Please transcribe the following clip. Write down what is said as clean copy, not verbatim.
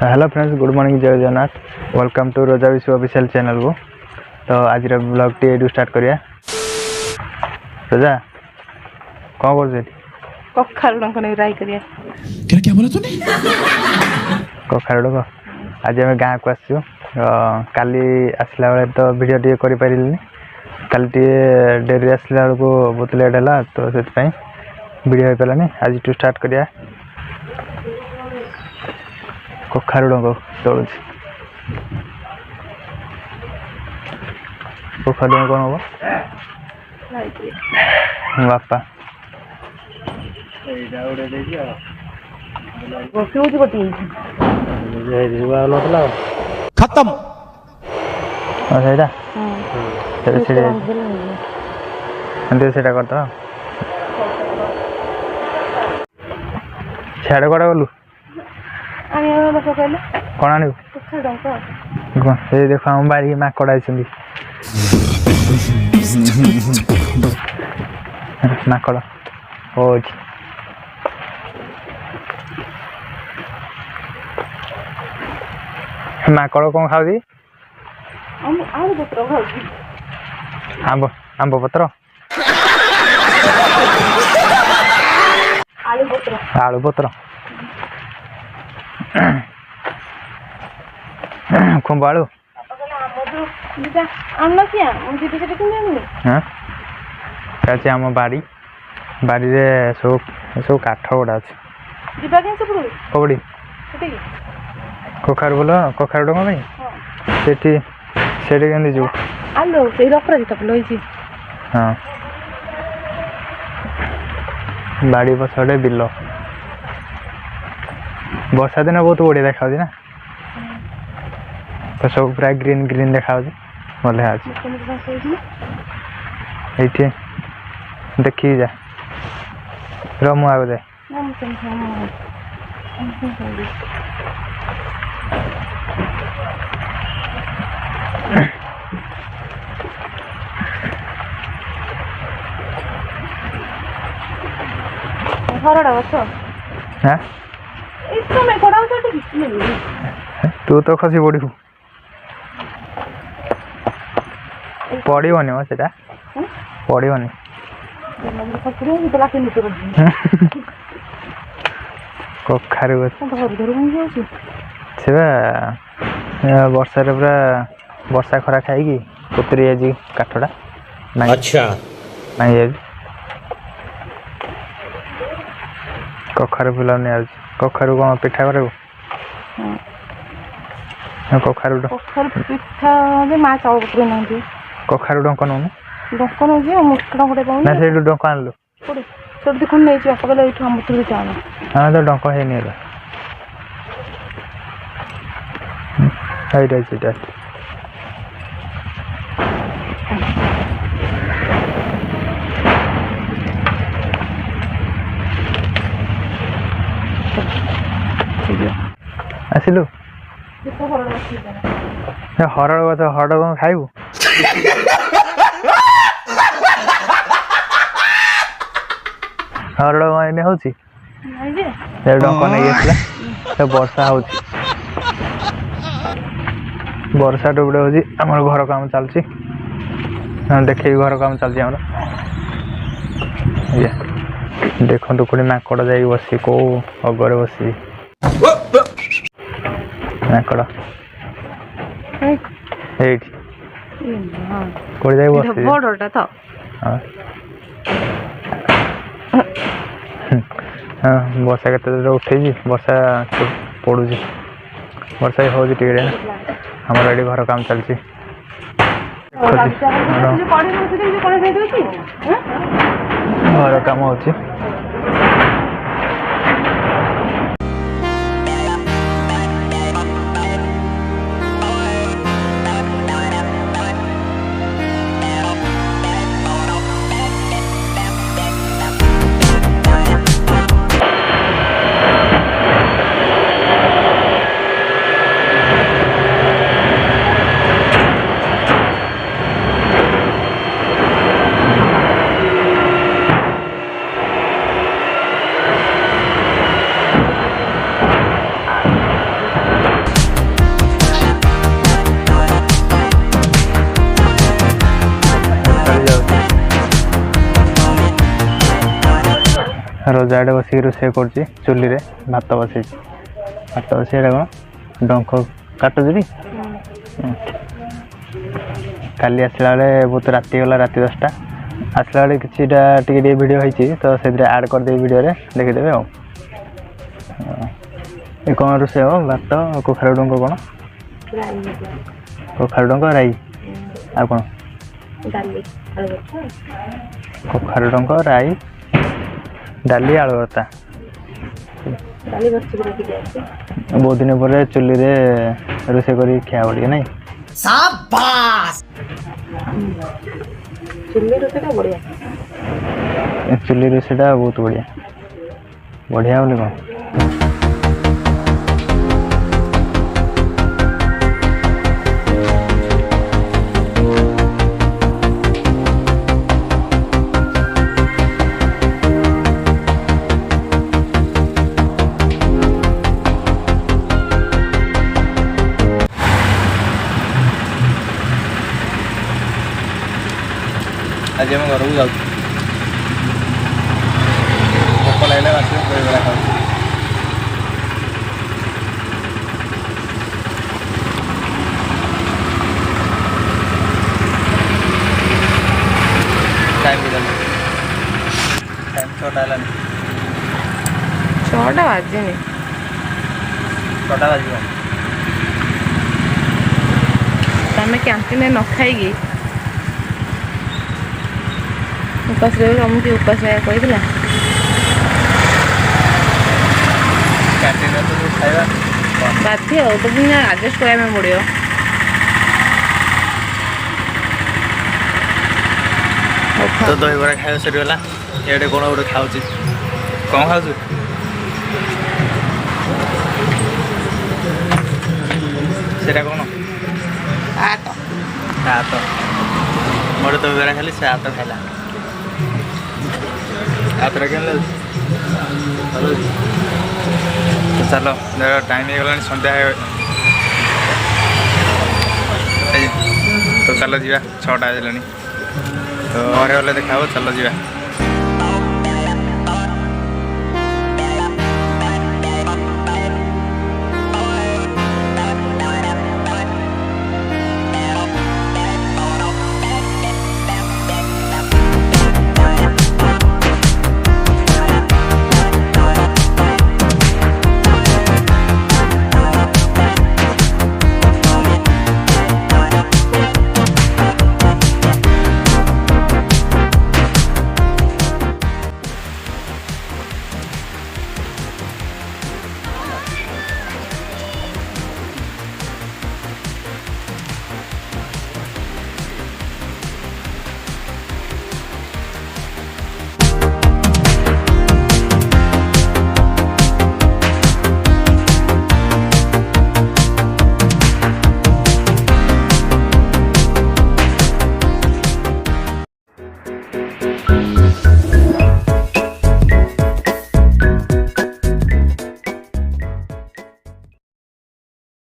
Hello friends, good morning, जय Jagannath. Welcome to रोजा विश्व ऑफिशियल चैनल को। तो आज ब्लॉग टी स्टार्ट करिया। रोजा कौन कर कखारू डंक नहीं राई करिया। क्या बोला तूने? कखारू डंक आज आम गाँव को आसू। काली आसला बेले तो वीडियो टी कर पारिनी। काली टी डेरी आसला बेलू बहुत लेट है, तो से वीडियो हो पारानी। आज टू स्टार्ट करिया। कखारू डंक तोड़ कखारू डंक कौन हम बापा खत्म से करद सियाड़े कड़े गलु कौन आनु देख आम बारी माकड़ आई माकड़ हो माकड़ कौन खाऊ आंब आंब पत्र आलू पत्र खुंब आलू आम बाड़ी बाड़ी सब सब काठ गुड़ा अच्छे कबड्डी कखारू बोल कखारू डंक भाई से जो हाँ बाड़ी पछड़े बिल वर्षा दिन बहुत बढ़िया देखा ना, तो सब पूरा ग्रीन ग्रीन देखा बढ़िया ये देखी जा रमु आगे जाए तू तो खसी पड़ू पड़ोनी से पड़ोनी कखारू से वर्षा पूरा वर्षा खरा खाई पुतरी आज काठटा अच्छा नहीं कखारू फुलानी आज कखारू कौन पिठा कर कखारू पिठा माँ चाउल पत्र ना कखारू डंक नौनु डंक नौ ना से डंक आनलु देख नहीं कहले आम चाण हाँ तो डंक है आसिलु हरड़ गछ हरड़ कौन खाइबू हरड़ मैंने हूँ डंक नहीं वर्षा हो वर्षा टुपड़े हूँ आम घर काम चलती देखे घर काम चलती आम देखु कोई माकड़ जा बस कौ अगरे बस माकड़ कोई जा बस हाँ वर्षा के उठे वर्षा पड़ू वर्षा हो हमारे ये घर काम चलती घर काम हो रजा आड़े बस रोषे कर चुली रे भात बसई भात बसई कौन डंक काटुची काली आसला बेले बहुत राति गला राति 10टा आसला बेले किछिटा टिके वीडियो होती तो से ऐड करदे वीडियो रे देखिदेवे आ कौन रोषे हो भात कखारु डंक कौन कखारु डंक राई आ कौन कखारु डंक राई डाली आलू भर्ता बहुत दिन पर चुली रे रोषे कर खिया पड़े नहीं चुली रोषेटा बहुत बढ़िया बढ़िया बोले कौन आज आम घर को जाऊँ भोक लगे आस दहीबरा खाऊ टाइम भी टाइम 6टा है 6टा बाजे 6टा बाज तमें कैंटीन न खाई उपास रही तुमको उपास कही कैंटीन तो खाଇବା बाध्य हो तो भी आडजस्ट कराया पड़ो तो दहीबरा खाଇବା सरीगला ये कौन गोटे खाऊ कौन खाऊ सेटा कौन हाथ मोटे दहीबरा खाली से हाथ खाला हाथरा क्या चलो टाइम हो गला सन्ध्या तो चलो जी 6टा हो तो घरे गले देखा चलो जी।